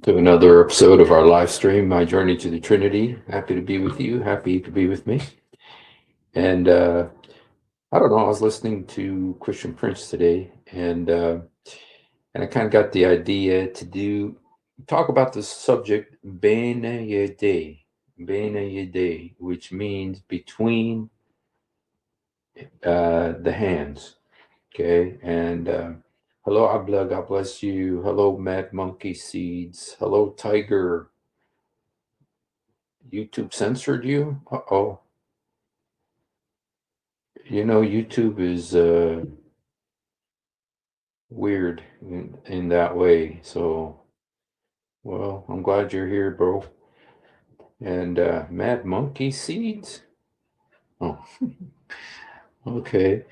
To another episode of our live stream, My Journey to the Trinity. Happy to be with you. Happy to be with me. And I don't know, I was listening to Christian Prince today, and I kind of got the idea to talk about the subject Bene Yedei, which means between the hands. Okay, and hello Abla, God bless you. Hello Mad Monkey Seeds. Hello Tiger. YouTube censored you? Uh-oh. YouTube is weird in that way. So, well, I'm glad you're here, bro. And Mad Monkey Seeds? Oh, okay.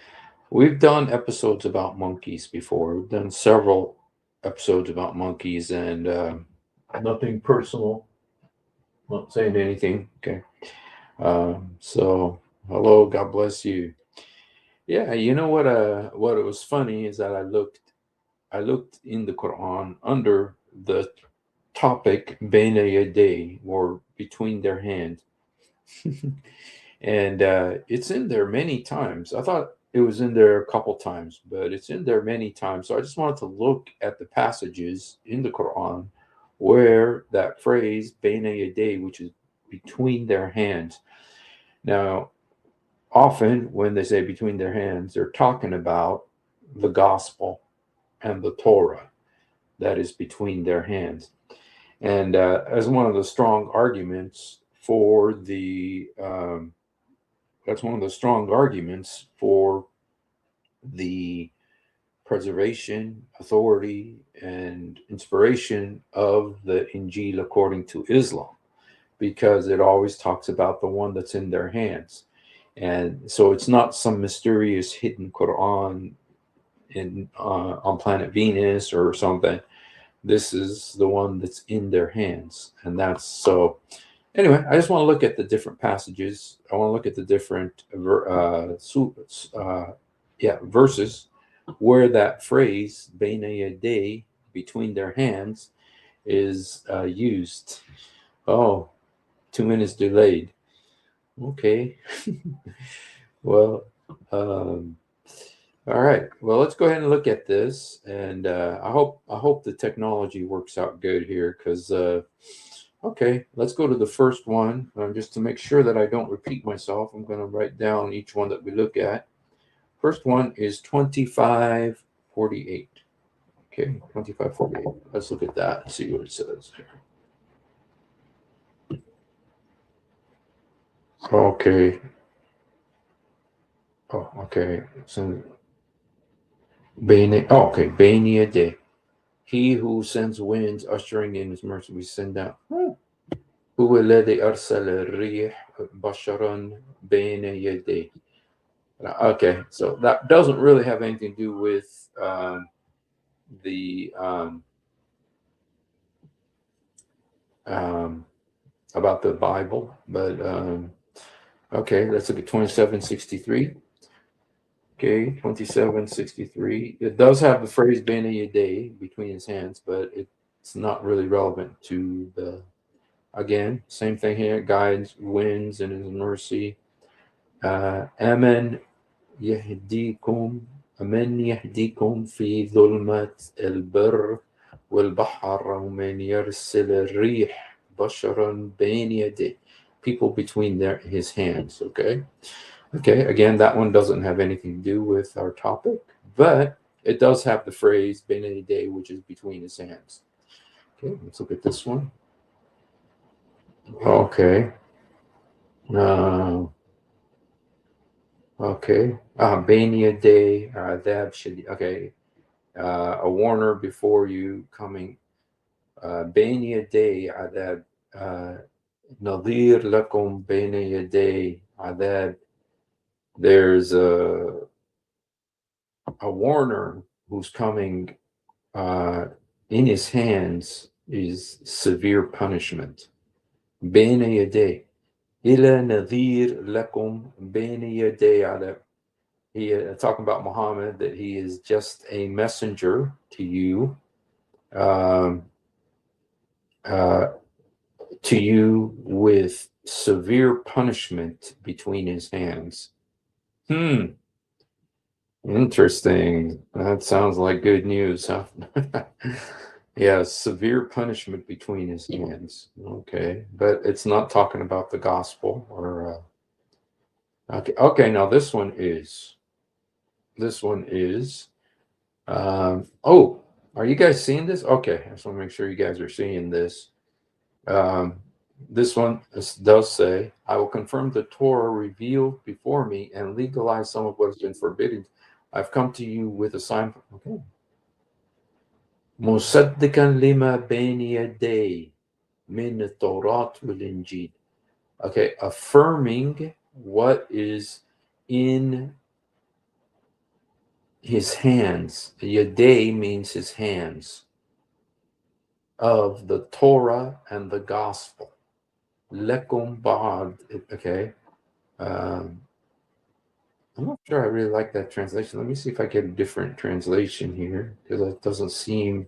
We've done episodes about monkeys before. We've done several episodes about monkeys, and nothing personal. Not saying anything. Okay. So, hello, God bless you. Yeah, you know what it was funny is that I looked in the Quran under the topic Baina Yaday, or between their hands. And it's in there many times. I thought it was in there a couple times, but it's in there many times. So I just wanted to look at the passages in the Quran where that phrase Baina Yaday, which is between their hands. Now, often when they say between their hands, they're talking about the gospel and the Torah that is between their hands. And as one of the strong arguments for that's one of the strong arguments for the preservation, authority, and inspiration of the Injil according to Islam, because it always talks about the one that's in their hands. And so it's not some mysterious hidden Quran on planet Venus or something. This is the one that's in their hands. And that's so. Anyway, I just want to look at the different passages. I want to look at the different verses where that phrase "Beina Yaday," between their hands, is used. Oh, 2 minutes delayed. Okay. Well, um, all right. Well, let's go ahead and look at this, and I hope the technology works out good here, because okay, let's go to the first one. Just to make sure that I don't repeat myself, I'm going to write down each one that we look at. First one is 2548. Okay, 2548. Let's look at that and see what it says. Okay. Oh, okay. So, okay, Benia Day. He who sends winds, ushering in his mercy, we send out. هو الذي أرسل الريح بشرا بين يديه. Okay, so that doesn't really have anything to do with the um, about the Bible, but okay, let's look at 2763. Okay, 2763. It does have the phrase "Bene Yedei" between his hands, but it's not really relevant to the. Again, same thing here. Guides, wins, and his mercy. Amen يهديكم من يهديكم في ظلمة البر والبحر ومن يرسل الريح بشرا بين يديه. People between his hands. Okay, again, that one doesn't have anything to do with our topic, but it does have the phrase "bene yedei," which is between his hands. Okay, let's look at this one. Okay. Uh, okay. Bene yedei adab shadid. Okay. A warner before you coming. بين يدي عذاب. نظير لكم بين يدي عذاب. There's a warner who's coming. In his hands is severe punishment. بين يدي. إلى نذير لكم بين يدي عذاب. He talking about Muhammad, that he is just a messenger to you. Um, to you with severe punishment between his hands. Interesting. That sounds like good news, huh? Yeah, severe punishment between his hands. Okay, but it's not talking about the gospel or. Okay, okay. Now this one is. This one is. Oh, are you guys seeing this? Okay, I just want to make sure you guys are seeing this. Um, this one does say, I will confirm the Torah revealed before me and legalize some of what has been forbidden. I've come to you with a sign. Okay. مصدقا لما بين يدي من التوراة والإنجيل. Okay, affirming what is in his hands. Yadei means his hands of the Torah and the gospel. Lekum ba'ad. Okay. Um, I'm not sure I really like that translation. Let me see if I get a different translation here because it doesn't seem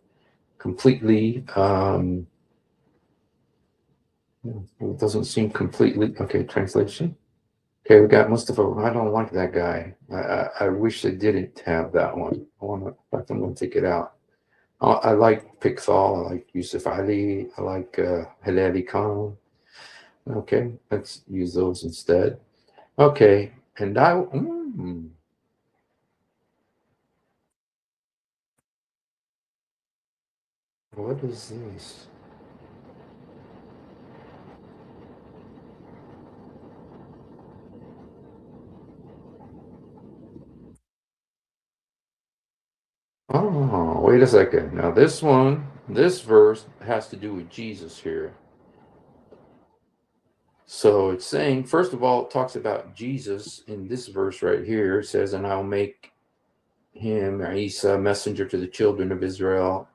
completely. It doesn't seem completely. Okay, translation. Okay, we got Mustafa. I don't like that guy. I wish they didn't have that one. I want to. In fact, I'm going to take it out. I like Pixel. I like Yusuf Ali. I like Hilali Khan. Okay, let's use those instead. Okay, and what is this? Oh, wait a second. Now this verse has to do with Jesus here. So it's saying, first of all, it talks about Jesus in this verse right here. It says, and I'll make him, Isa, messenger to the children of Israel,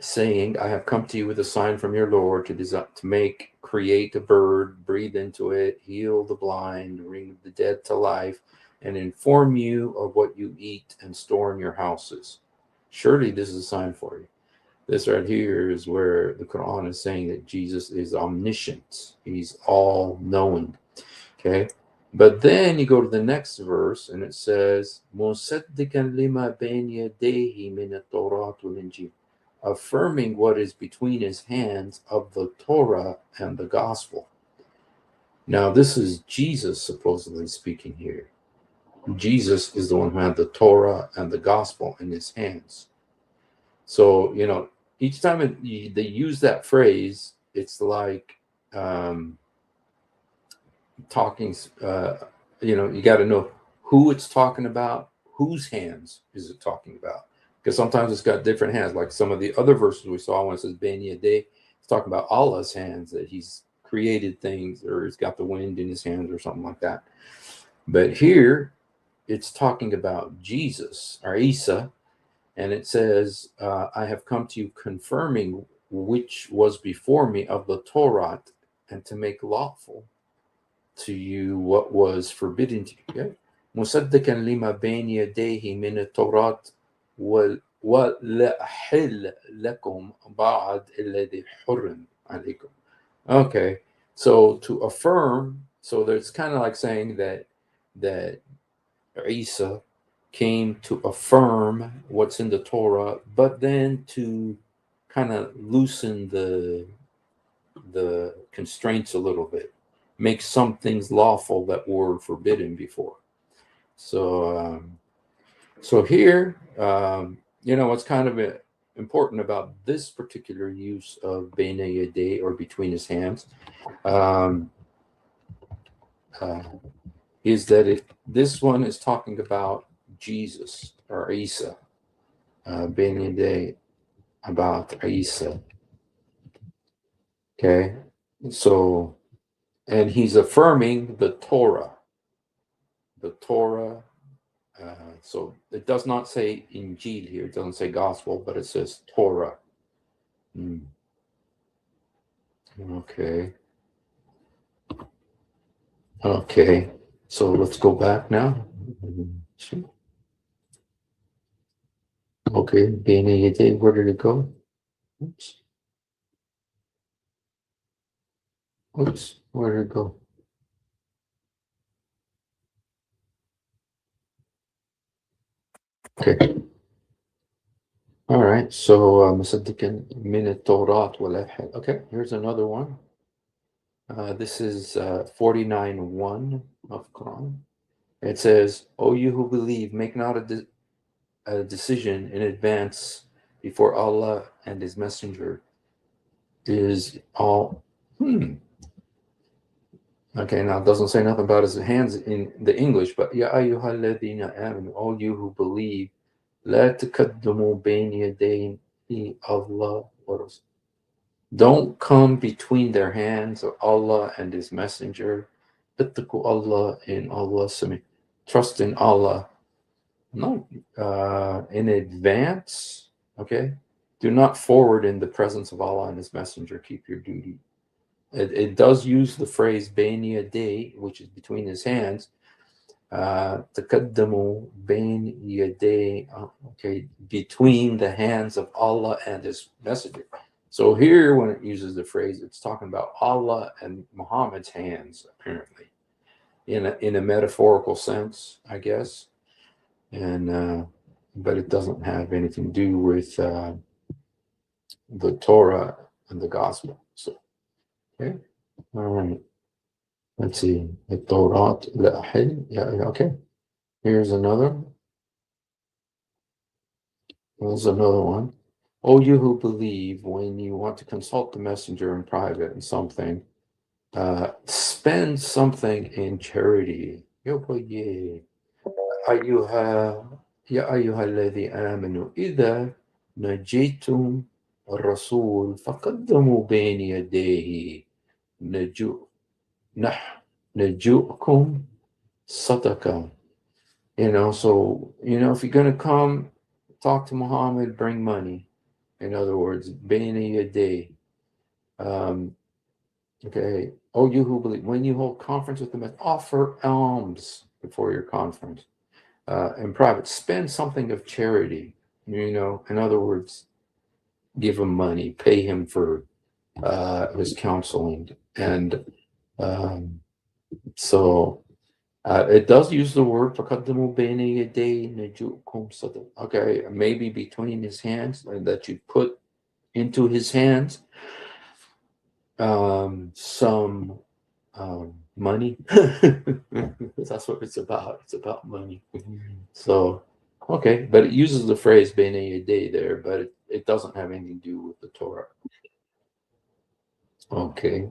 saying, I have come to you with a sign from your Lord to create a bird, breathe into it, heal the blind, bring the dead to life, and inform you of what you eat and store in your houses. Surely this is a sign for you. This right here is where the Quran is saying that Jesus is omniscient. He's all knowing. Okay. But then you go to the next verse and it says, مُصَدِّقًا لِمَا بَيْنَ يَدَيْهِ مِنَ التَّوْرَاةِ وَالْإِنْجِيلِ, affirming what is between his hands of the Torah and the gospel. Now, this is Jesus supposedly speaking here. Jesus is the one who had the Torah and the gospel in his hands. So, each time they use that phrase, it's like talking, you got to know who it's talking about, whose hands is it talking about. Because sometimes it's got different hands. Like some of the other verses we saw when it says Ben Yadeh, it's talking about Allah's hands, that he's created things or he's got the wind in his hands or something like that. But here it's talking about Jesus or Isa, and it says, I have come to you confirming which was before me of the Torah and to make lawful to you what was forbidden to you. مصدقا لما بين يديه من التوراة ولأحل لكم بعد الذي حرم عليكم. Okay, so to affirm, so there's kind of like saying that Isa came to affirm what's in the Torah, but then to kind of loosen the constraints a little bit, make some things lawful that were forbidden before. So here, what's kind of important about this particular use of Beina Yadeh, or between his hands, um, is that this one is talking about Jesus or Isa, Beina Yadeh, about Isa. Okay, so, and he's affirming the Torah. The Torah. So it does not say Injil here. It doesn't say gospel, but it says Torah. Okay. Okay. So let's go back now. Okay. Where did it go? Oops. Oops, where did it go? Okay. All right. So مصدقا من التوراة والألحان. Okay, here's another one. This is 49:1 of Quran. It says, "O you who believe, make not a decision in advance before Allah and His Messenger is all." Okay, now it doesn't say nothing about his hands in the English, but Ya ayyuhalladhina amanu, all you who believe, la taqaddamu bayna yaday Allah wa rasul. Don't come between their hands of Allah and His Messenger. Ittaqu Allah in Allah. Trust in Allah. Not in advance. Okay. Do not forward in the presence of Allah and His Messenger. Keep your duty. It does use the phrase bayna yaday, which is between his hands. تقدموا بين يدي, okay, between the hands of Allah and His Messenger. So here, when it uses the phrase, it's talking about Allah and Muhammad's hands, apparently, in a metaphorical sense, I guess. And but it doesn't have anything to do with the Torah and the Gospel. So, okay, all right. Let's see. التوراة لا حل. Yeah, okay. Here's another. Here's another one. Oh, you who believe, when you want to consult the messenger in private and something, spend something in charity. يا أيها الذي آمنوا إذا نجيتم الرسول فقدموا بين يديه نجو نح نجوكم صدقة. So, if you're going to come talk to Muhammad, bring money. In other words, bayna yaday. Okay. Oh, you who believe, when you hold conference with them, offer alms before your conference. In private, spend something of charity. In other words, give him money, pay him for his counseling. And so it does use the word فَقَدِّمُوا بَيْنَ يَدَيْ نَجُوكُمْ صَدَقَةً. Okay, maybe between his hands, and that you put into his hands some money. That's what it's about. It's about money. So, okay, but it uses the phrase "bene yedei" there, but it doesn't have anything to do with the Torah. Okay,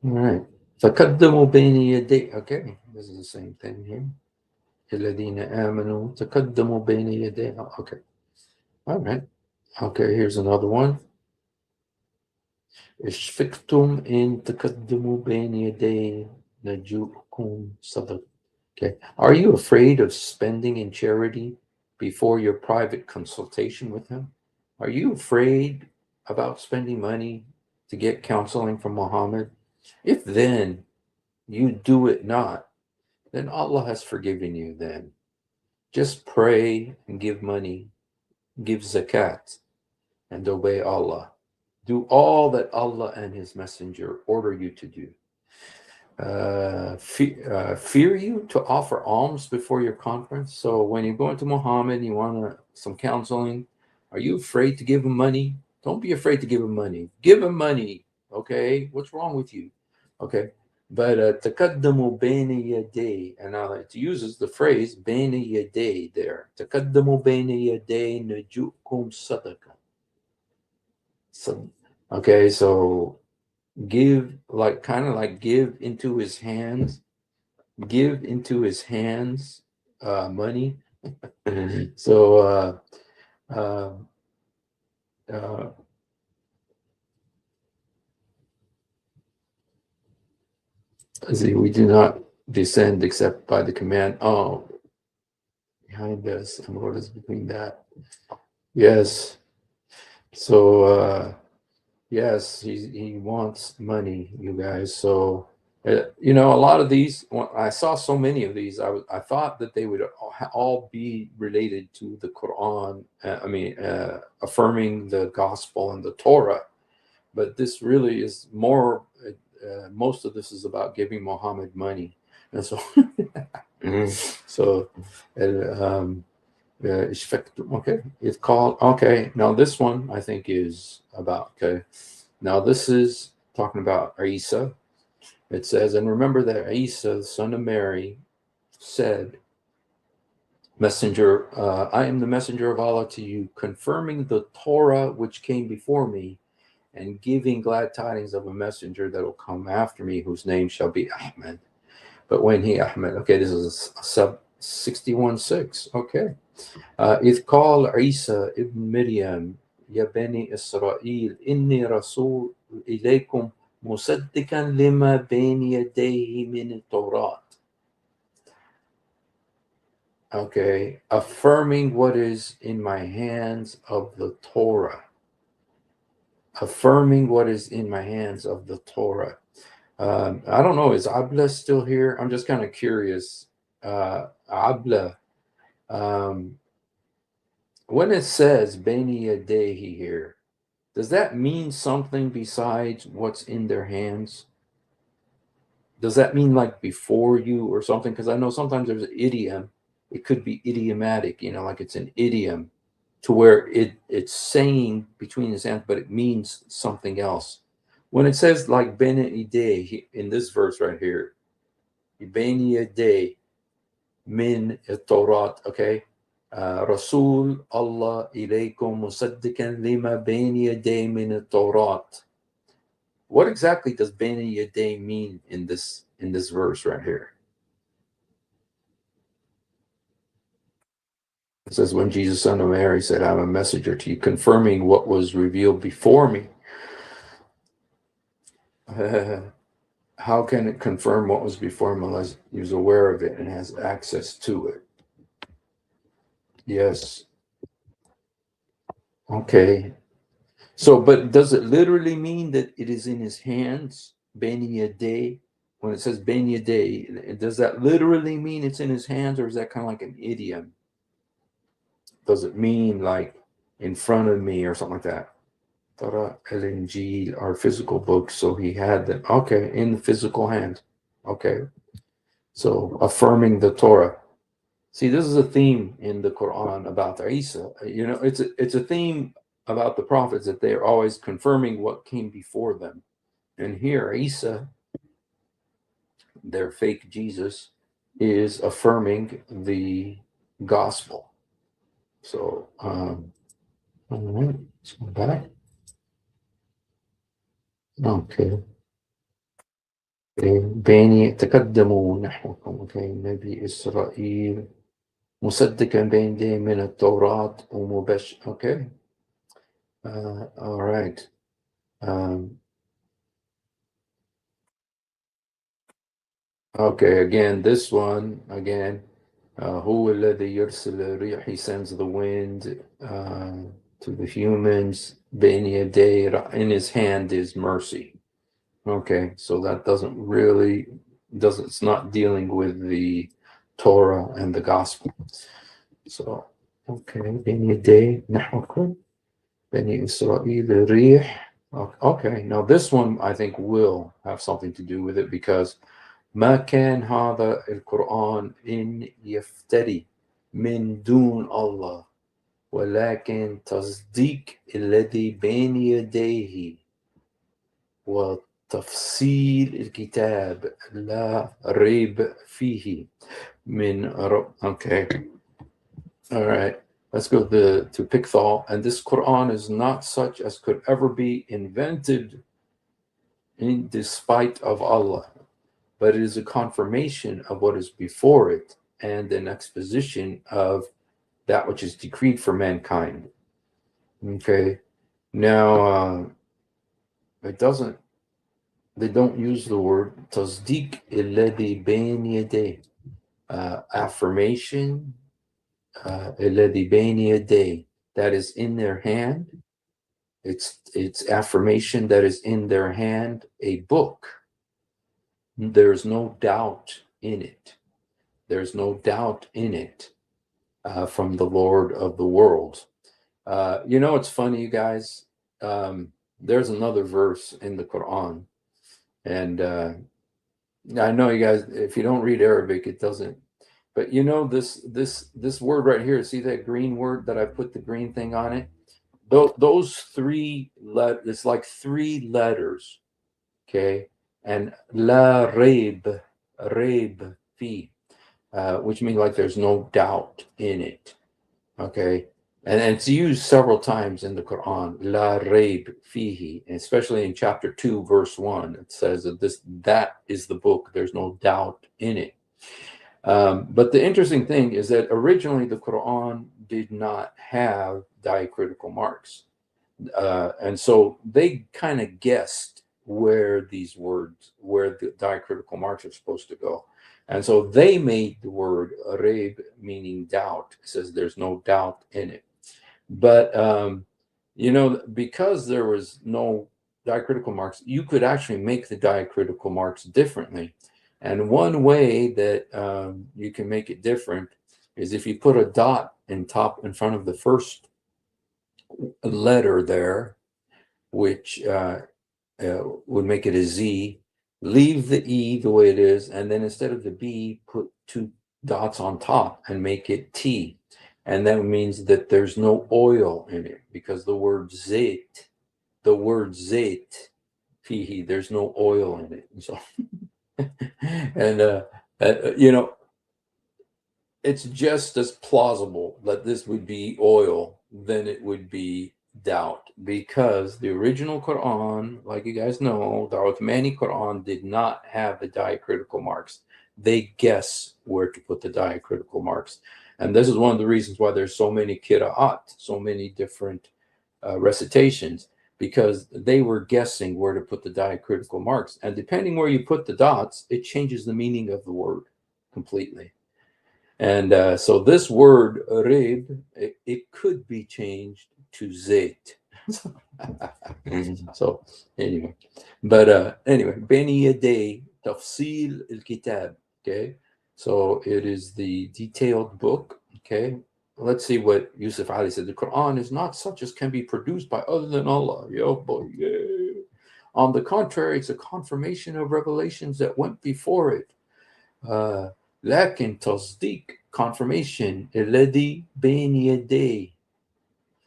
all right. فقدموا بين يدي. Okay, this is the same thing here. الذين آمنوا تقدموا بين يدي. Okay, all right. Okay, here's another one. اشفقتم إن تقدموا بين يدي نجوكم صدق. Okay. Are you afraid of spending in charity before your private consultation with him? Are you afraid about spending money to get counseling from Muhammad? If then you do it not, then Allah has forgiven you then. Just pray and give money, give zakat, and obey Allah. Do all that Allah and His Messenger order you to do. Fear you to offer alms before your conference. So when you go into Muhammad and you want some counseling, are you afraid to give him money? Don't be afraid to give him money. Give him money. Okay, what's wrong with you? Okay, but تقدموا بين يدي, and now it uses the phrase بين يدي there. تقدموا بين يدي نجوكم صدقة. So, okay, so give, like, kind of like give into his hands money. So uh, uh, see, we do not descend except by the command. Oh, behind us, and what is between that? Yes. So yes, he wants money, you guys. So a lot of these, I saw so many of these, I thought that they would all be related to the Quran. Affirming the gospel and the Torah, but this really is more most of this is about giving Muhammad money, and so so okay, it's called okay. Now this one I think is about okay. Now this is talking about Isa. It says, and remember that Isa, the son of Mary, said, Messenger, I am the messenger of Allah to you, confirming the Torah which came before me, and giving glad tidings of a messenger that will come after me, whose name shall be Ahmed. But when he, Ahmed, okay, this is a sub 61:6. Okay. إذ قال عيسى ابن مريم يا بني إسرائيل إني رسول إليكم مصدقا لما بين يديه من التوراة. Okay, affirming what is in my hands of the Torah. Affirming what is in my hands of the Torah. I don't know, is Abla still here? I'm just kind of curious. Abla, when it says Beni Yadehi here, does that mean something besides what's in their hands? Does that mean like before you or something? Because I know sometimes there's an idiom. It could be idiomatic, like it's an idiom to where it's saying between his hands, but it means something else. When it says like Beni Ideh in this verse right here, Beni Ideh min Torah, okay? Rasul Allah ilaykum musaddiqan lima bayni yaday min Torah. What exactly does bayni yaday mean in this verse right here? It says, when Jesus, son of Mary, said, I'm a messenger to you, confirming what was revealed before me. How can it confirm what was before him unless he was aware of it and has access to it? Yes. Okay. So, but does it literally mean that it is in his hands, Beni Yadeh? When it says Beni Yadeh, does that literally mean it's in his hands, or is that kind of like an idiom? Does it mean like in front of me or something like that? Torah El-Injil are physical books, so he had them. Okay, in the physical hand. Okay, so affirming the Torah. See, this is a theme in the Quran about Isa. It's a theme about the prophets that they are always confirming what came before them. And here, Isa, their fake Jesus, is affirming the gospel. So, all right, let's go back. Okay. بين تقدموا نحوكم اوكي نبي إسرائيل مصدقا بين يديه من التوراة ومبشر okay all right okay, again this one again هو الذي يرسل الريح, he sends the wind to the humans بين يديه, in his hand is mercy. Okay, so that it's not dealing with the Torah and the gospel. So, okay, Beni Yadeh Nahwakum, Beni Israel Rih. Okay, now this one I think will have something to do with it because ما كان هذا القرآن إن يفتري من دون الله ولكن تصديق الذي بين يديه وتفصيل الكتاب لا ريب فيه من رب. Okay. All right. Let's go to Pickthall. And this Quran is not such as could ever be invented in despite of Allah, but it is a confirmation of what is before it and an exposition of that which is decreed for mankind. Okay. Now, they don't use the word tasdiq alladhi bayn yaday, affirmation alladhi bayn yaday, that is in their hand. It's affirmation that is in their hand, a book. There's no doubt in it. There's no doubt in it from the Lord of the world. It's funny, you guys. There's another verse in the Quran And I know you guys, if you don't read Arabic, it doesn't. But you know this word right here. See that green word that I put the green thing on it? Those it's like three letters. Okay, and la raib fi, which means like there's no doubt in it. Okay, and it's used several times in the Quran. La raib fihi, especially in chapter 2, verse 1. It says that is the book. There's no doubt in it. But the interesting thing is that originally the Quran did not have diacritical marks. And so they kind of guessed where the diacritical marks are supposed to go. And so they made the word raib, meaning doubt. It says there's no doubt in it. But, because there was no diacritical marks, you could actually make the diacritical marks differently. And one way that you can make it different is if you put a dot in front of the first letter there, which would make it a Z. Leave the E the way it is, and then instead of the B, put two dots on top and make it T. And that means that there's no oil in it, because the word zait, fihi, there's no oil in it. So, and it's just as plausible that this would be oil than it would be doubt, because the original Quran, like you guys know, the Uthmani Quran did not have the diacritical marks. They guess where to put the diacritical marks. And this is one of the reasons why there's so many qira'at, so many different recitations, because they were guessing where to put the diacritical marks. And depending where you put the dots, it changes the meaning of the word completely. And so this word rib, it could be changed to zait. So anyway, but anyway, Beni Yaday Tafsil al-Kitab. Okay, so it is the detailed book. Okay, let's see what Yusuf Ali said. The Quran is not such as can be produced by other than Allah. Yo, boy, yeah. On the contrary, it's a confirmation of revelations that went before it. لكن تصديق confirmation الذي بين يديه.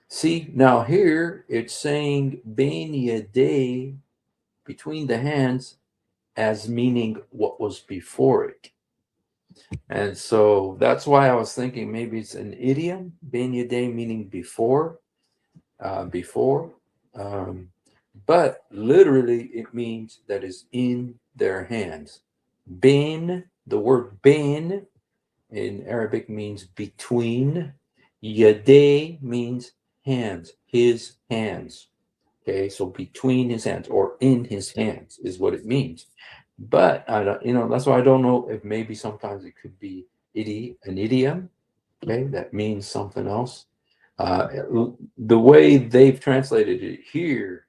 See, now here it's saying بين يديه, between the hands, as meaning what was before it. And so that's why I was thinking maybe it's an idiom, بين يديه, meaning before. But literally it means that is in their hands. Bain, the word bain in Arabic means between. Yaday means hands, his hands. Okay, so between his hands or in his hands is what it means. But that's why I don't know if maybe sometimes it could be an idiom. Okay, that means something else. The way they've translated it here,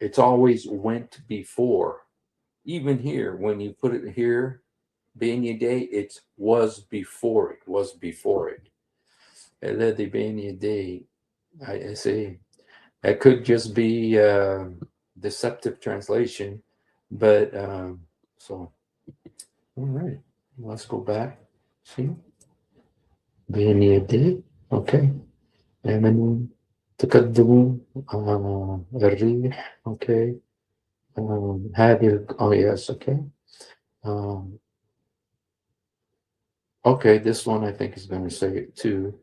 it's always went before. Even here, when you put it here, بين يديه, it was before it. الذي بين يديه. I see. It could just be deceptive translation, but so all right. Let's go back. See, بين يديه. Okay. آمنوا تكذبوا الريح. Okay. هذه yes. Okay. Okay, this one I think is going to say it too.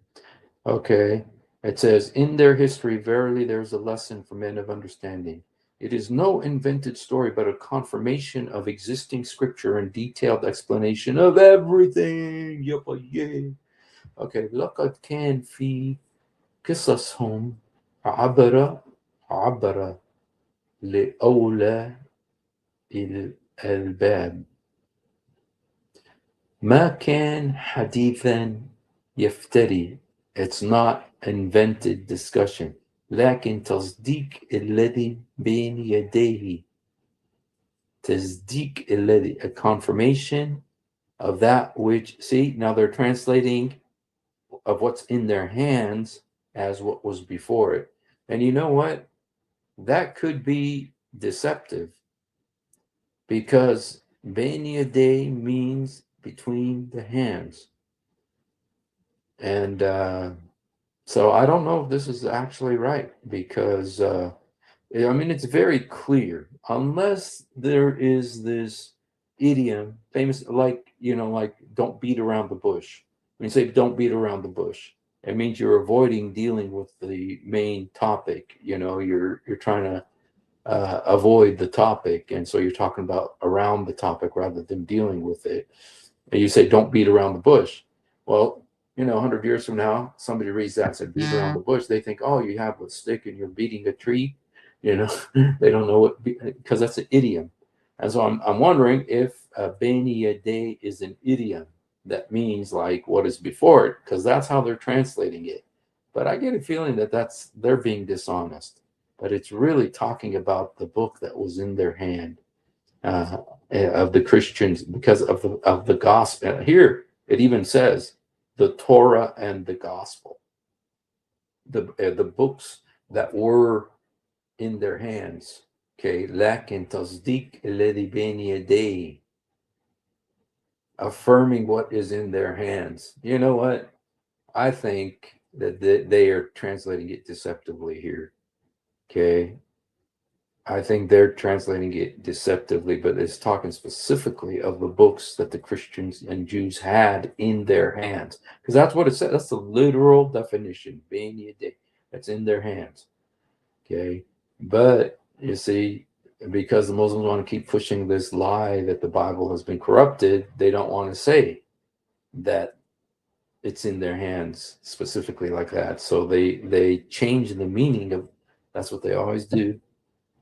Okay, it says, in their history, verily there is a lesson for men of understanding. It is no invented story, but a confirmation of existing scripture and detailed explanation of everything. Yeah. Okay, لقد كان في قصصهم عبر لأولى الألباب. ما كان حديثا يفتري. It's not invented discussion. لكن تصديق الذي بين يديه. تصديق الذي, a confirmation of that which, see, now they're translating of what's in their hands as what was before it. And you know what? That could be deceptive because Bein Yadei means between the hands. And so I don't know if this is actually right because I mean, it's very clear, unless there is this idiom, famous, like, like don't beat around the bush. When you say don't beat around the bush, it means you're avoiding dealing with the main topic. You're trying to avoid the topic. And so you're talking about around the topic rather than dealing with it. And you say don't beat around the bush. Well, 100 years from now, somebody reads that and said beat around the bush. They think, oh, you have a stick and you're beating a tree. They don't know what, because that's an idiom. And so I'm wondering if Bein Yadei is an idiom that means like what is before it, because that's how they're translating it. But I get a feeling that they're being dishonest. But it's really talking about the book that was in their hand of the Christians because of the gospel. Here it even says the Torah and the gospel, the books that were in their hands. Okay, lakin tasdik alladhi bain yadayhi, affirming what is in their hands. You know what? I think that they are translating it deceptively here. Okay, I think they're translating it deceptively, but it's talking specifically of the books that the Christians and Jews had in their hands, because that's what it says. That's the literal definition, bein yadayhi, that's in their hands. Okay, but you see, because the Muslims want to keep pushing this lie that the Bible has been corrupted, they don't want to say that it's in their hands specifically like that. So they change the meaning of. That's what they always do.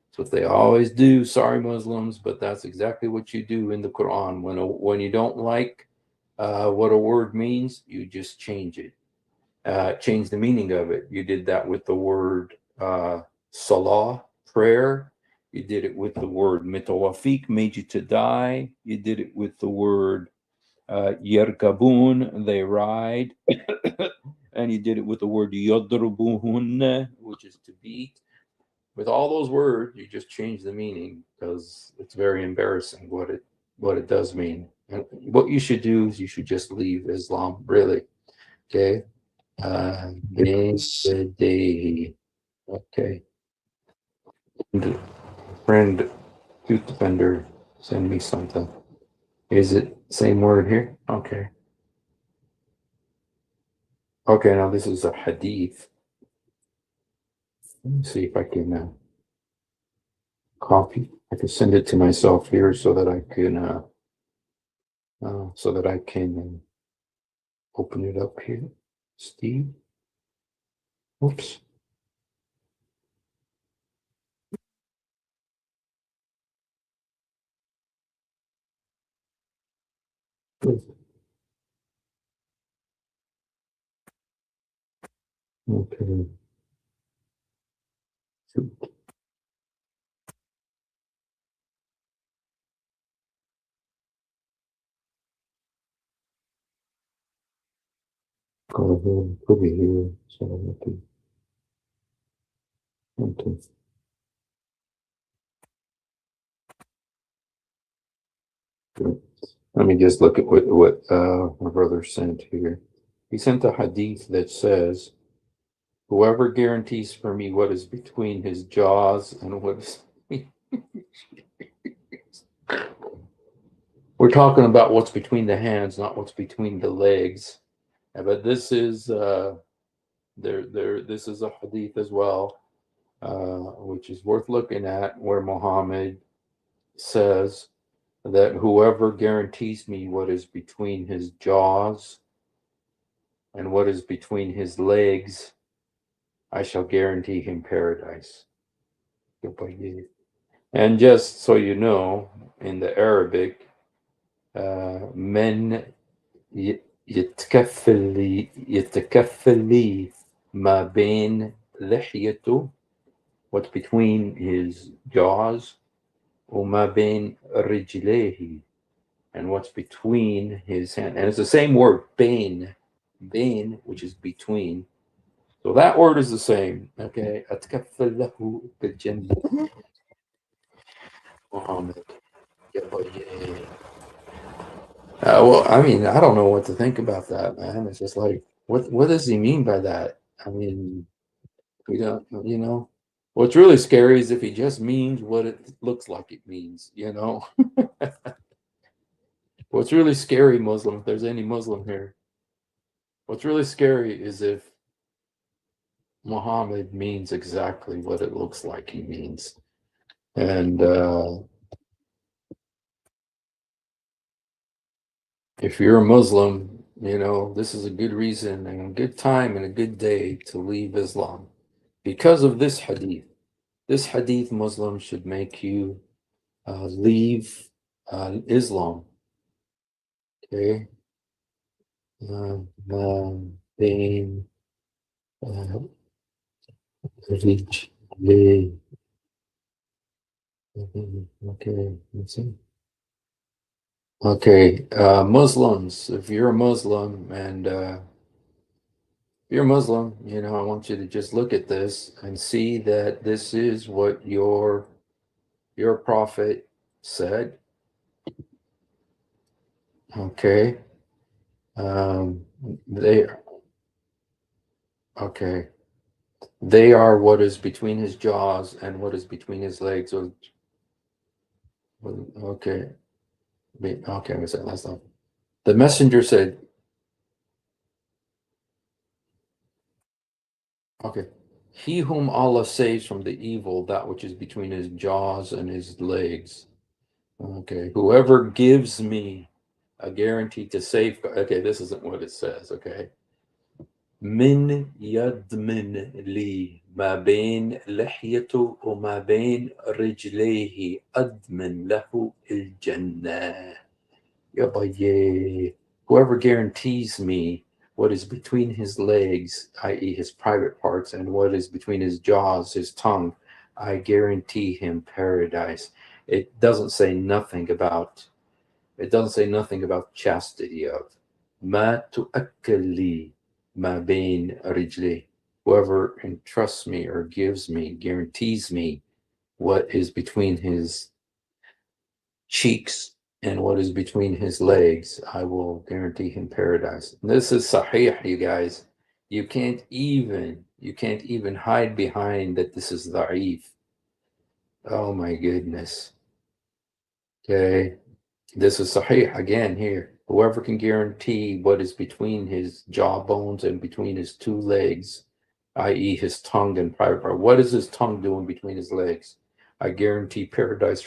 That's what they always do. Sorry, Muslims, but that's exactly what you do in the Quran. When you don't like what a word means, you just change it. Change the meaning of it. You did that with the word salah, prayer. You did it with the word mitawafiq, made you to die. You did it with the word yarkabun, they ride. And you did it with the word yadrubuhun, which is to beat. With all those words, you just change the meaning because it's very embarrassing what it does mean. And what you should do is you should just leave Islam, really. Okay. Day. Okay. And friend, Tooth Defender, send me something. Is it same word here? Okay. Okay, now this is a hadith. Let me see if I can copy. I can send it to myself here so that I can open it up here. Steve. Oops. Okay. Go ahead and put it here so I can. Okay. Good. Let me just look at what my brother sent here. He sent a hadith that says, "Whoever guarantees for me what is between his jaws and what is." We're talking about what's between the hands, not what's between the legs. But this is This is a hadith as well, which is worth looking at, where Muhammad says that whoever guarantees me what is between his jaws and what is between his legs, I shall guarantee him paradise. And just so you know, in the Arabic, men يتكفل ما بين لحيته, what's between his jaws, وما بين رجليه, and what's between his hand. And it's the same word, bain, which is between. So that word is the same. Okay. أتكفل له بالجنة. Muhammad. Yeah, but yeah. Well, I mean, I don't know what to think about that, man. It's just like, what does he mean by that? I mean, we don't, you know. What's really scary is if he just means what it looks like it means, you know. What's really scary, Muslim, if there's any Muslim here, what's really scary is if Muhammad means exactly what it looks like he means. And if you're a Muslim, you know, this is a good reason and a good time and a good day to leave Islam because of this hadith. This hadith, Muslim, should make you leave Islam. Okay. بين رجلي. Okay, let's see. Okay, Muslims, if you're a Muslim and if you're a Muslim, you know, I want you to just look at this and see that this is what your prophet said. Okay. Um, they okay. They are what is between his jaws and what is between his legs. Or okay. Okay, what's that last time? The messenger said, okay, he whom Allah saves from the evil, that which is between his jaws and his legs. Okay, whoever gives me a guarantee to safeguard. Okay, this isn't what it says. Okay. من يضمن لي ما بين لحيته وما بين رجليه أضمن له الجنة. Whoever guarantees me what is between his legs, i.e., his private parts, and what is between his jaws, his tongue, I guarantee him paradise. It doesn't say nothing about. It doesn't say nothing about chastity of. ما تؤكل لي ما بين رجلي. Whoever entrusts me or gives me, guarantees me what is between his cheeks and what is between his legs, I will guarantee him paradise. And this is sahih, you guys. You can't even hide behind that this is da'if. Oh my goodness. Okay. This is sahih again here. Whoever can guarantee what is between his jawbones and between his two legs, i.e., his tongue and private part. What is his tongue doing between his legs? I guarantee paradise.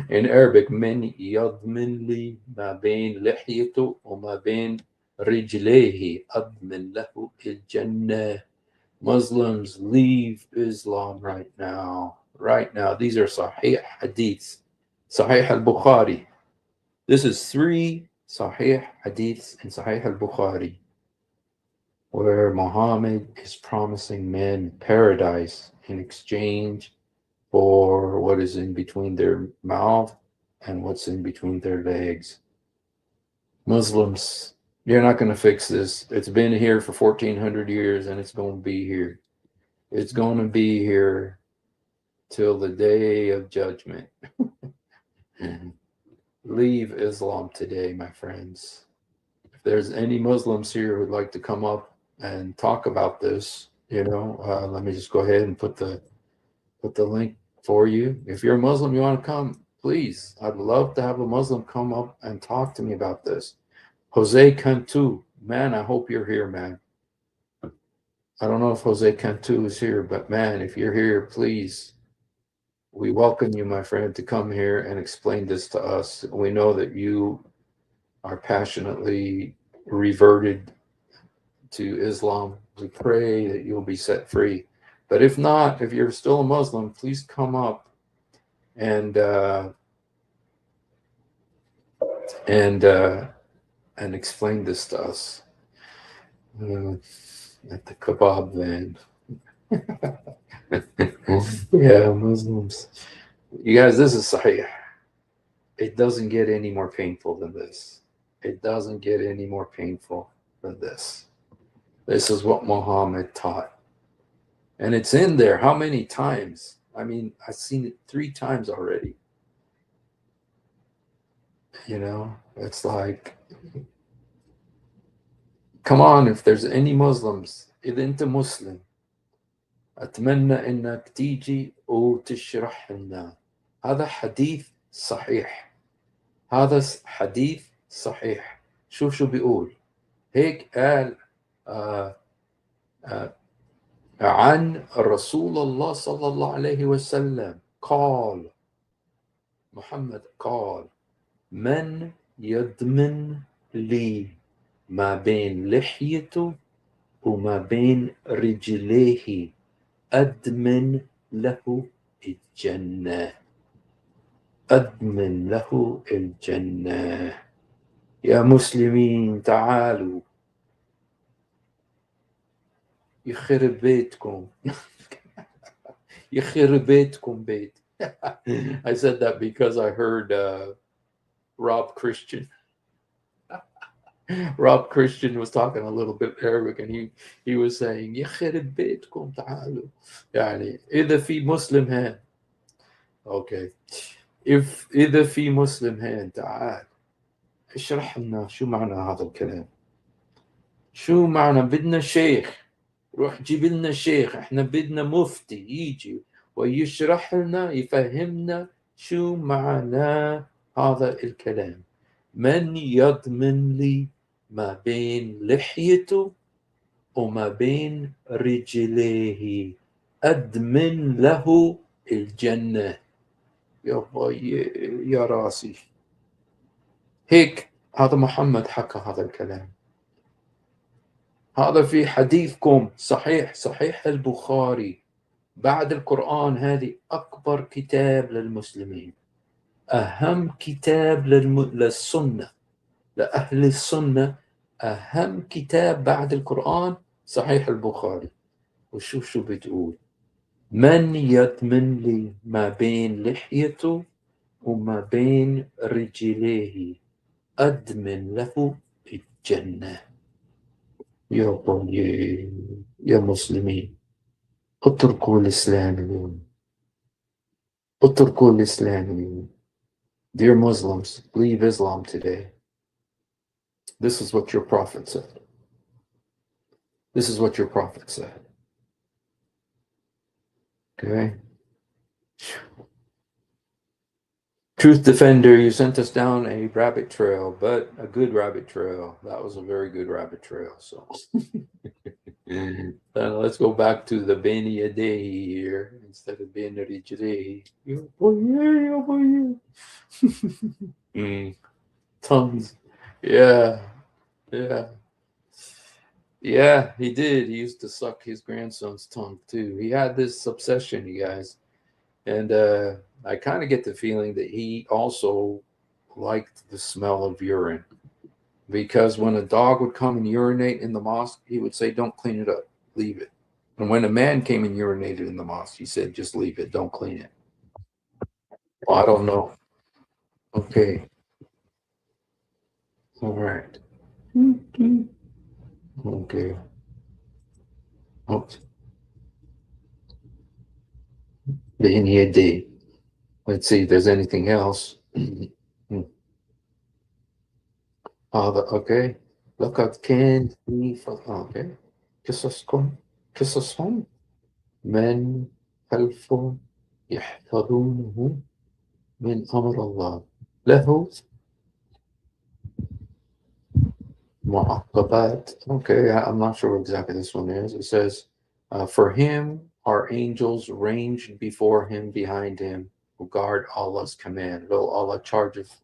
In Arabic, من يضمن لي ما بين لحيته وما بين رجليه أضمن له الجنة. Muslims, leave Islam right now. Right now. These are Sahih Hadiths. Sahih al-Bukhari. This is 3 Sahih Hadiths in Sahih al-Bukhari where Muhammad is promising men paradise in exchange for what is in between their mouth and what's in between their legs. Muslims, you're not going to fix this. It's been here for 1400 years and it's going to be here. It's going to be here till the day of judgment. Leave Islam today, my friends. If there's any Muslims here who'd like to come up and talk about this, let me just go ahead and put the link for you. If you're a Muslim, you want to come, please. I'd love to have a Muslim come up and talk to me about this. Jose Cantu, man, I hope you're here, man. I don't know if Jose Cantu is here, but man, if you're here, please, we welcome you, my friend, to come here and explain this to us. We know that you are passionately reverted to Islam. We pray that you'll be set free. But if not, if you're still a Muslim, please come up and explain this to us. At the kebab van. Yeah, Muslims. You guys, this is Sahih. It doesn't get any more painful than this. It doesn't get any more painful than this. This is what Muhammad taught. And it's in there. How many times? I mean, I've seen it 3 times already. You know, it's like, come on, if there's any Muslims, إذا أنت مسلم أتمنى إنك تيجي وتشرح لنا. هذا حديث صحيح. هذا حديث صحيح. شو بيقول هيك قال آه آه عن رسول الله صلى الله عليه وسلم قال محمد قال من يضمن لي ما بين لحيته وما بين رجليه أضمن له الجنة. أضمن له الجنة. يا مسلمين تعالوا يخرب بيتكم. يخرب بيتكم بيت. I said that because I heard Rob Christian. Rob Christian was talking a little bit Arabic, and he was saying يخرب بيتكم تعالوا. يعني إذا في مسلم هان. Okay. إذا في مسلم هان تعال اشرح لنا شو معنى هذا الكلام. شو معنى بدنا شيخ. روح جيب لنا شيخ. احنا بدنا مفتي يجي ويشرح لنا يفهمنا شو معنى هذا الكلام. من يضمن لي ما بين لحيته وما بين رجليه أضمن له الجنة. يا راسي. هيك هذا محمد حكى هذا الكلام. هذا في حديثكم صحيح البخاري بعد القرآن. هذه أكبر كتاب للمسلمين. أهم كتاب للسنة لأهل السنة. أهم كتاب بعد القرآن صحيح البخاري. وشوف شو بتقول. من يضمن لي ما بين لحيته وما بين رجليه أضمن له الجنة. يا مسلمين اتركوا الإسلام اليوم. اتركوا الإسلام اليوم. Dear Muslims, leave Islam today. This is what your prophet said. This is what your prophet said. Okay? Truth Defender, you sent us down a rabbit trail, but a good rabbit trail. That was a very good rabbit trail. So let's go back to the Beni Yadehi here instead of Beni Rijdehi. Tongues. Yeah. Yeah, he did. He used to suck his grandson's tongue too. He had this obsession, you guys. And I kind of get the feeling that he also liked the smell of urine. Because when a dog would come and urinate in the mosque, he would say, don't clean it up, leave it. And when a man came and urinated in the mosque, he said, just leave it, don't clean it. Well, I don't know. Okay. All right. Okay. Oops. Let's see if there's anything else. Okay. لقد كان في okay. قصصهم من خلفهم يحفظونه من أمر الله له معقبات. Okay, I'm not sure what exactly this one is. It says, for him are angels ranged before him, behind him, who guard Allah's command. Lo, Allah chargeth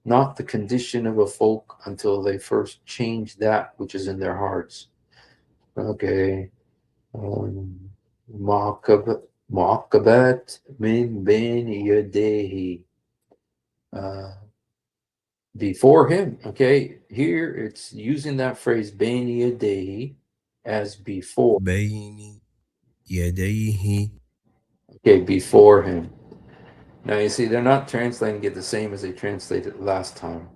not the condition of a folk until they first change that which is in their hearts. Okay. معقبات من بين يديه. Before him. Okay, here it's using that phrase بين يديه as before. بين يديه. Okay, before him. Now you see, they're not translating it the same as they translated last time.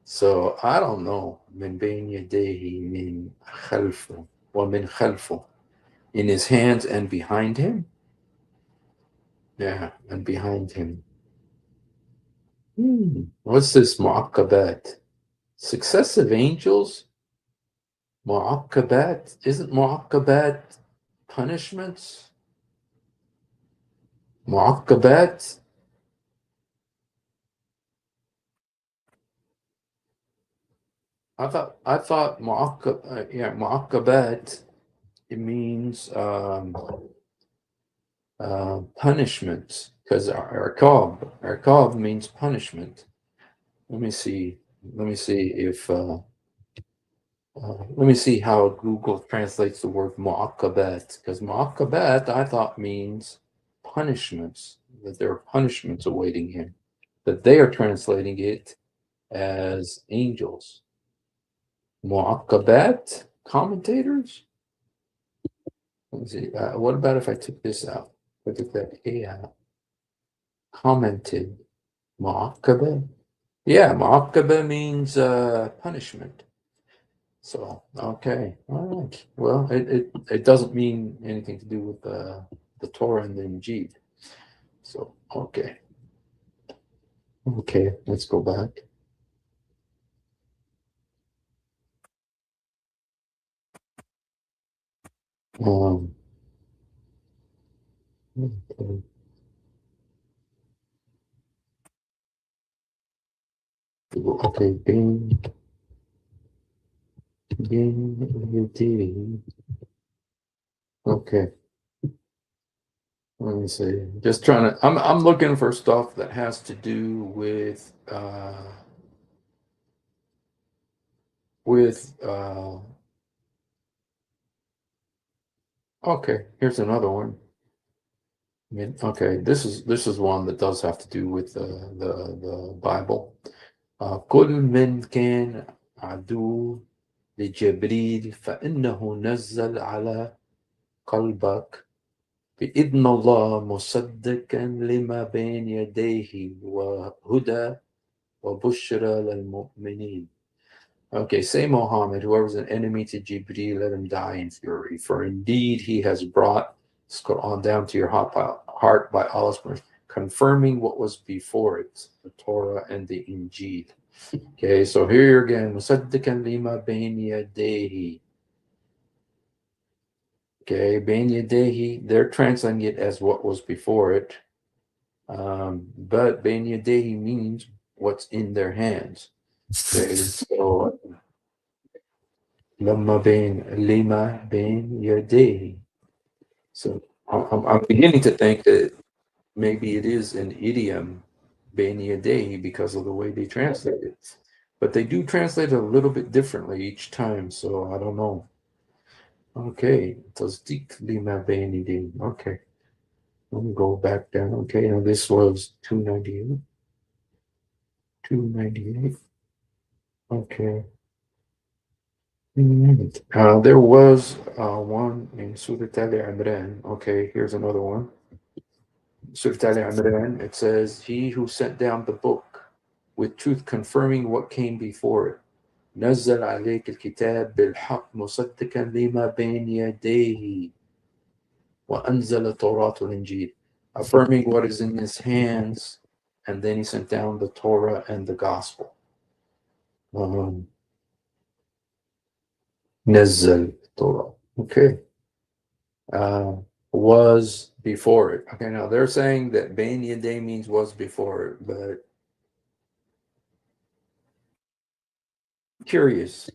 So I don't know. من بين يديه من خلفه ومن خلفه. In his hands and behind him. Yeah, and behind him. What's this mu'aqqabat? Successive angels? Mu'aqqabat? Isn't mu'aqqabat punishments? Mu'aqqabat? I thought mu'aqqabat, it means punishment, because arqab means punishment. Let me see. Let me see if let me see how Google translates the word mu'aqqabat, because mu'aqqabat I thought means punishments, that there are punishments awaiting him, that they are translating it as angels. Mu'aqqabat commentators. Let me see. What about if I took this out? If I took that A out. Commented. Mu'aqqaba. Yeah, mu'aqqaba means punishment. So, okay. All right. Well, it doesn't mean anything to do with the Torah and the Injil. So, okay. Okay, let's go back. Okay. Okay, okay. Let me see. Just trying to. I'm looking for stuff that has to do with with. Okay, here's another one. I mean, okay, this is one that does have to do with the Bible. كل من كان عدو لجبريل فإنه نزل على قلبك بإذن الله مصدقا لما بين يديه وهدى وبشرى للمؤمنين. Okay, say Mohammed, whoever's an enemy to Jibreel, let him die in fury. For indeed he has brought this Quran down to your heart by Allah's mercy, confirming what was before it, the Torah and the Injil. Okay, so here again, Musaddiqan lima bayn yadayhi. Okay, bayn yadayhi, they're translating it as what was before it. But bayn yadayhi means what's in their hands. Okay, so lima bayn yadayhi. So I'm beginning to think that maybe it is an idiom, bayn yadayhi, because of the way they translate it. But they do translate it a little bit differently each time, so I don't know. Okay, تصديق لما بين يديه. Okay, let me go back down. Okay, now this was 298. 298. Okay. There was one in Surah Al Imran. Okay, here's another one. Surah Al Imran, it says, He who sent down the book with truth confirming what came before it. نزل عليك الكتاب بالحق مصدقا لما بين يديه وأنزل التوراة والإنجيل, affirming what is in his hands, and then he sent down the Torah and the Gospel. نزل Torah. Okay. Was before it. Okay, now they're saying that Bain Yaday means was before it, but curious.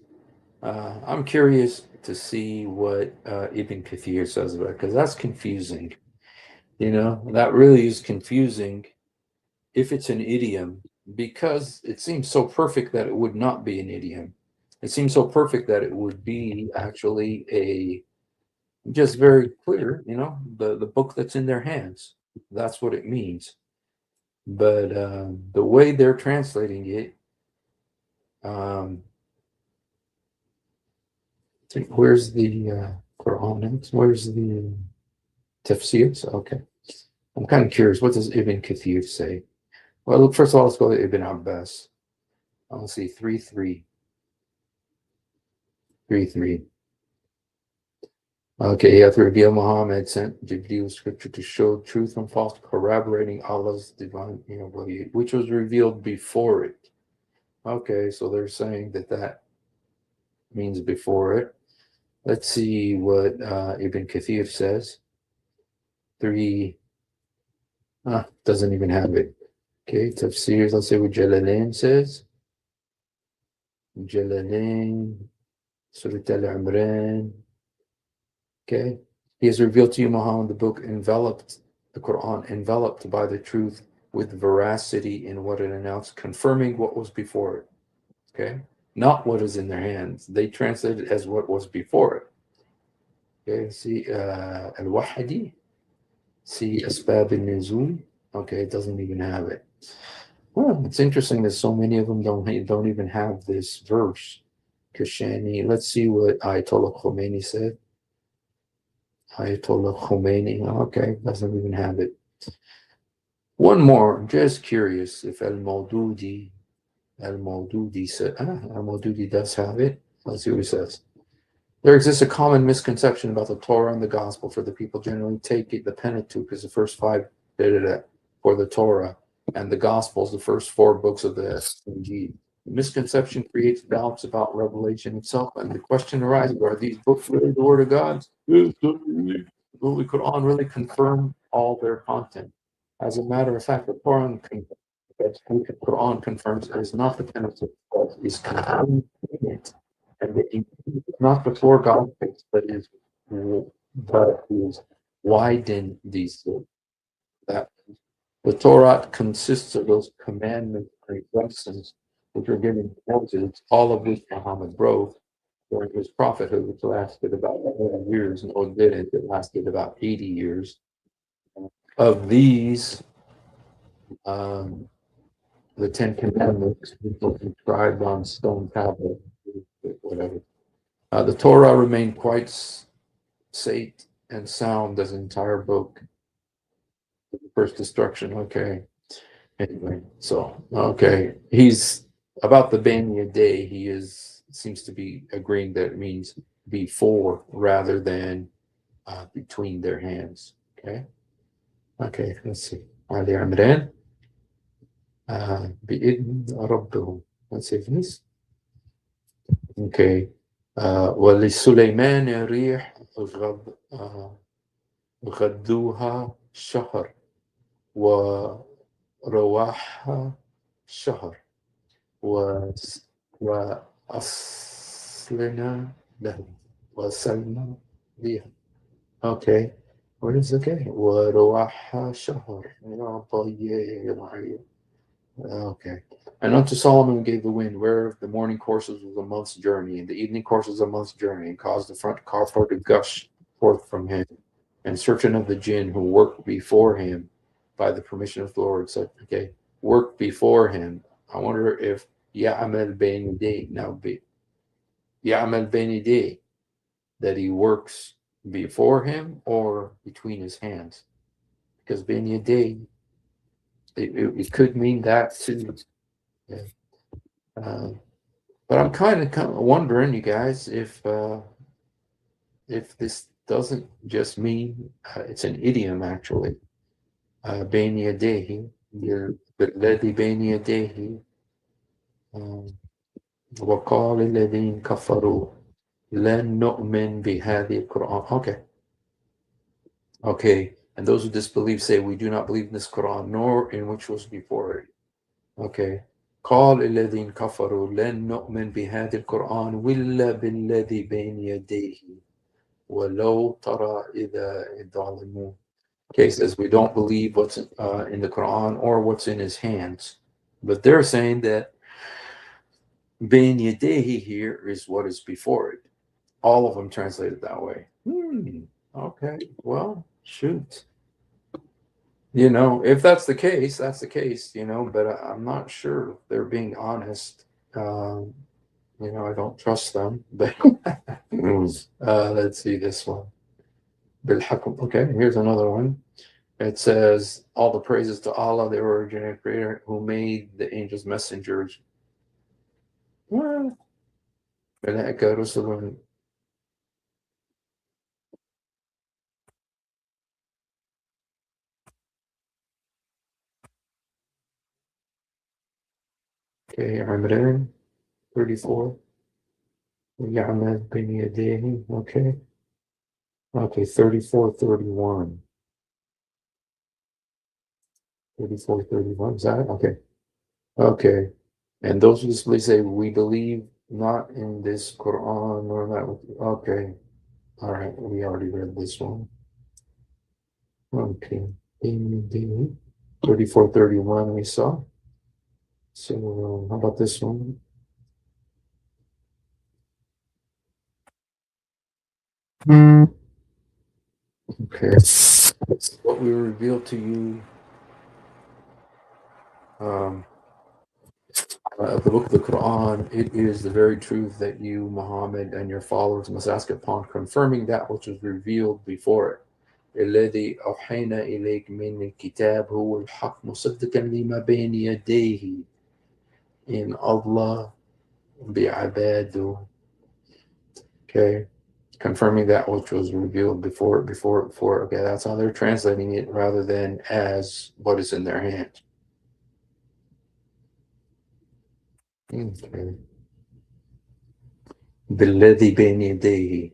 I'm curious to see what Ibn Kathir says about it, because that's confusing. That really is confusing if it's an idiom, because it seems so perfect that it would not be an idiom. It seems so perfect that it would be actually just very clear, the book that's in their hands. That's what it means. But the way they're translating it, where's the Quran? Where's the tafsirs? Okay. I'm kind of curious. What does Ibn Kathir say? Well, look, first of all, let's go to Ibn Abbas. I'll see 3:3. 3:3. Okay, he hath revealed Muhammad sent Jibreel scripture to show truth from false, corroborating Allah's divine, which was revealed before it. Okay, so they're saying that that means before it. Let's see what Ibn Kathir says. 3, doesn't even have it. Okay, tafsirs, let's see what Jalalain says. Jalalain, Surah Al-Imran. Okay, he has revealed to you, Muhammad, the book enveloped, the Quran enveloped by the truth with veracity in what it announced, confirming what was before it. Okay, not what is in their hands. They translate it as what was before it. Okay, see Al-Wahidi, see Asbab al-Nuzul. Okay, it doesn't even have it. Well, it's interesting that so many of them don't even have this verse. Kashani. Let's see what Ayatollah Khomeini said. Ayatollah Khomeini. Okay, doesn't even have it. One more. I'm just curious if Al-Mawdudi said, Al-Mawdudi does have it. Let's see what he says. There exists a common misconception about the Torah and the Gospel, for the people generally take it, the Pentateuch as the first 5 for the Torah, and the Gospels, the first 4 books of the Injil. The misconception creates doubts about Revelation itself, and the question arises: are these books really the Word of God? Will the Quran really confirm all their content? As a matter of fact, the Quran confirms it is not the Pentateuch, but is contained in it, and the Injil is not the 4 Gospels, but is widened these things. That the Torah consists of those commandments and lessons which were given to Moses, all of which Muhammad broke during his prophethood, which lasted about 40 years, and it didn't. It lasted about 80 years. Of these, the 10 Commandments were inscribed on stone tablets, whatever. The Torah remained quite safe and sound as an entire book. The first destruction, okay. Anyway, so okay, he's about the Banya day. He seems to be agreeing that it means before rather than between their hands. Okay, let's see. Ali Imran, بإذن ربهم. Let's see if this. Okay, ولسليمان ريح غدوها شهر ورواحها شهر وأصلنا له وصلنا بها. Okay, what is okay? ورواحها شهر. Okay. And unto Solomon gave the wind, where the morning courses was a month's journey, and the evening courses a month's journey, and caused the front car to gush forth from him. And certain of the jinn who worked before him by the permission of the Lord said, okay, work before him. I wonder if Ya'amal Bayni Day, now be Ya'amal Bayni Day, that he works before him or between his hands. Because Bayni Day, it could mean that too. Yeah. But I'm kind of wondering, you guys, if this doesn't just mean it's an idiom actually. بين يديه الذي بين يديه وقال الذين كفروا لن نؤمن بهذه القرآن. Okay, and those who disbelieve say, we do not believe in this Quran nor in which was before it. Okay, قال الذين كفروا لن نؤمن بهذا القرآن ولا بالذي بين يديه ولو ترى إذا الظالمون. Okay, says we don't believe what's in the Quran or what's in his hands, but they're saying that Bain Yadehi here is what is before it. All of them translated that way. Okay, well, shoot. If that's the case, that's the case, but I'm not sure if they're being honest. I don't trust them, but let's see this one. Okay, here's another one. It says, all the praises to Allah, the originator creator, who made the angels messengers. Okay, Imran, 34. يعمل بين يديه. Okay. Okay, 34, 31. 34, 31. Is that it? Okay. Okay. And those who simply say, we believe not in this Quran or that. Okay. All right. We already read this one. Okay. 34, 31 we saw. So how about this one? Okay. What we revealed to you, the book of the Quran, it is the very truth that you, Muhammad, and your followers must ask upon, confirming that which was revealed before it. الذي أوحينا إليك من الكتاب هو الحق مصدقا لما بين يديه in Allah بعباده. Okay, confirming that which was revealed before. Okay, that's how they're translating it rather than as what is in their hand. Okay. بالذي بين يديه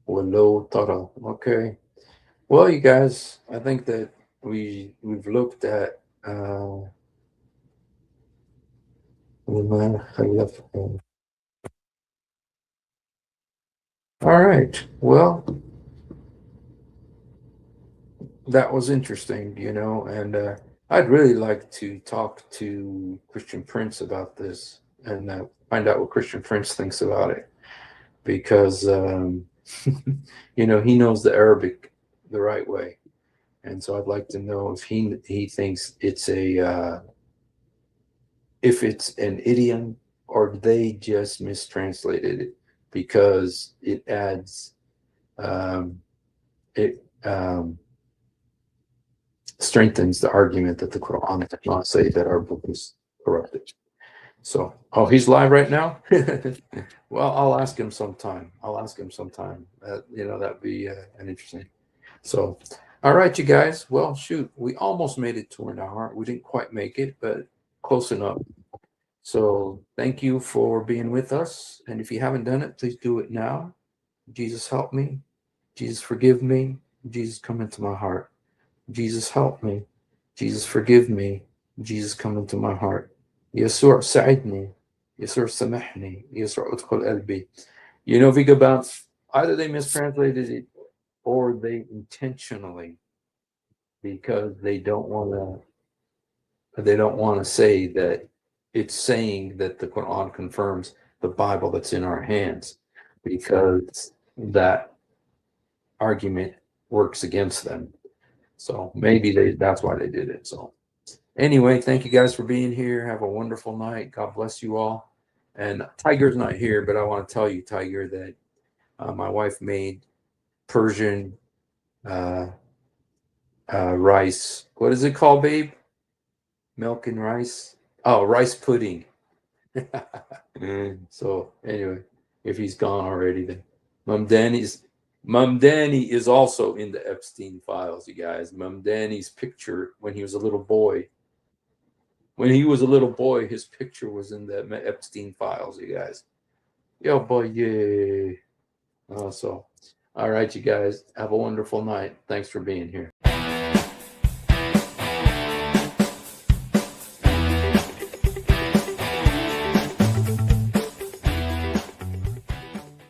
ولو ترى. Okay. Well, you guys, I think that we've looked at وما خلفه. All right. Well, that was interesting, and I'd really like to talk to Christian Prince about this and find out what Christian Prince thinks about it because, he knows the Arabic the right way. And so I'd like to know if he thinks if it's an idiom or they just mistranslated it because it adds, it strengthens the argument that the Quran does not say that our book is corrupted. So, he's live right now. Well, I'll ask him sometime. That'd be an interesting. So, all right, you guys. Well, shoot, we almost made it to an hour. We didn't quite make it, but close enough. So, thank you for being with us. And if you haven't done it, please do it now. Jesus, help me. Jesus, forgive me. Jesus, come into my heart. Jesus, help me. Jesus, forgive me. Jesus, come into my heart. يسوع ساعدني. يسوع سامحني. يسوع ادخل قلبي. Vika Bounce, either they mistranslated it or they intentionally, because they don't want to say that it's saying that the Quran confirms the Bible that's in our hands, because that argument works against them. So maybe that's why they did it. So anyway, thank you guys for being here. Have a wonderful night. God bless you all. And Tiger's not here, but I want to tell you, Tiger, that my wife made Persian rice. What is it called, babe? Milk and rice? Oh, rice pudding. So anyway, if he's gone already, then Mum Danny is also in the Epstein files, you guys. Mum Danny's picture when he was a little boy. When he was a little boy, his picture was in the Epstein files, you guys. Yo, boy, yay. So, all right, you guys, have a wonderful night. Thanks for being here.